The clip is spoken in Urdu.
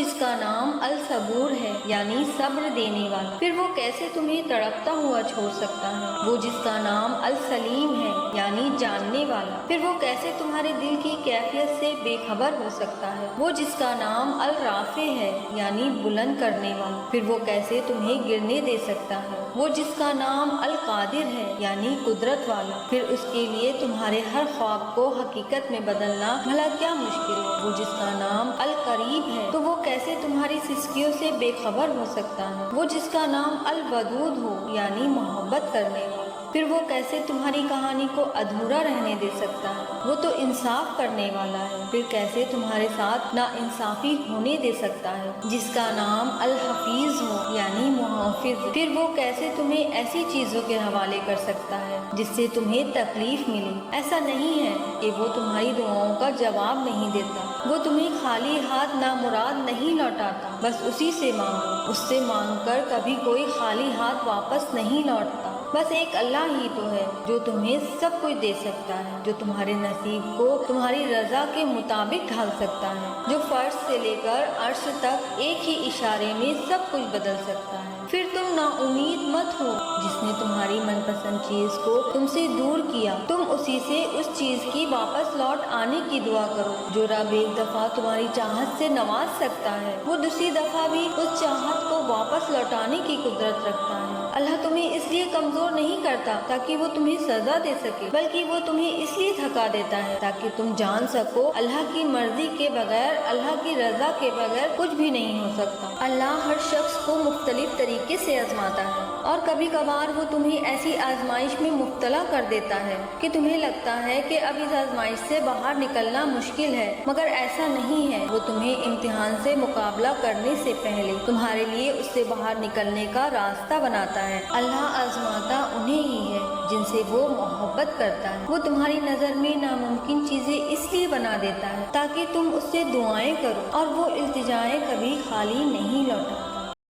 جس کا نام الصبور ہے یعنی صبر دینے والا، پھر وہ کیسے تمہیں تڑپتا ہوا چھوڑ سکتا ہے؟ وہ جس کا نام السلیم ہے یعنی جاننے والا، پھر وہ کیسے تمہارے دل کی کیفیت سے بے خبر ہو سکتا ہے؟ وہ جس کا نام الرافع ہے یعنی بلند کرنے والا، پھر وہ کیسے تمہیں گرنے دے سکتا ہے؟ وہ جس کا نام القادر ہے یعنی قدرت والا، پھر اس کے لیے تمہارے ہر خواب کو حقیقت میں بدلنا بھلا کیا مشکل ہے؟ وہ جس کا نام القریب ہے تو وہ کیسے تمہاری سسکیوں سے بے خبر ہو سکتا ہے؟ وہ جس کا نام الودود ہو یعنی محبت کرنے والا، پھر وہ کیسے تمہاری کہانی کو ادھورا رہنے دے سکتا ہے؟ وہ تو انصاف کرنے والا ہے، پھر کیسے تمہارے ساتھ نا انصافی ہونے دے سکتا ہے؟ جس کا نام الحفیظ ہو یعنی محافظ، پھر وہ کیسے تمہیں ایسی چیزوں کے حوالے کر سکتا ہے جس سے تمہیں تکلیف ملے؟ ایسا نہیں ہے کہ وہ تمہاری دعاؤں کا جواب نہیں دیتا، وہ تمہیں خالی ہاتھ نامراد نہیں لوٹاتا، بس اسی سے مانگو، اس سے مانگ کر کبھی کوئی خالی ہاتھ واپس نہیں لوٹتا۔ بس ایک اللہ ہی تو ہے جو تمہیں سب کچھ دے سکتا ہے، جو تمہارے نصیب کو تمہاری رضا کے مطابق ڈھال سکتا ہے، جو فرش سے لے کر عرش تک ایک ہی اشارے میں سب کچھ بدل سکتا ہے۔ پھر تم نا امید مت ہو، جس نے تمہاری من پسند چیز کو تم سے دور کیا، تم اسی سے اس چیز کی واپس لوٹ آنے کی دعا کرو۔ جو رب ایک دفعہ تمہاری چاہت سے نواز سکتا ہے، وہ دوسری دفعہ بھی اس چاہت کو واپس لوٹانے کی قدرت رکھتا ہے۔ اللہ تمہیں اس لیے کمزور نہیں کرتا تاکہ وہ تمہیں سزا دے سکے، بلکہ وہ تمہیں اس لیے تھکا دیتا ہے تاکہ تم جان سکو اللہ کی مرضی کے بغیر، اللہ کی رضا کے بغیر کچھ بھی نہیں ہو سکتا۔ اللہ ہر شخص کو مختلف طریقے سے آزماتا ہے، اور کبھی کبھار وہ تمہیں ایسی آزمائش میں مبتلا کر دیتا ہے کہ تمہیں لگتا ہے کہ اب اس آزمائش سے باہر نکلنا مشکل ہے، مگر ایسا نہیں ہے۔ وہ تمہیں امتحان سے مقابلہ کرنے سے پہلے تمہارے لیے اس سے باہر نکلنے کا راستہ بناتا ہے۔ اللہ آزماتا انہیں ہی ہے جن سے وہ محبت کرتا ہے۔ وہ تمہاری نظر میں ناممکن چیزیں اس لیے بنا دیتا ہے تاکہ تم اس سے دعائیں کرو، اور وہ التجائیں کبھی خالی نہیں لوٹا۔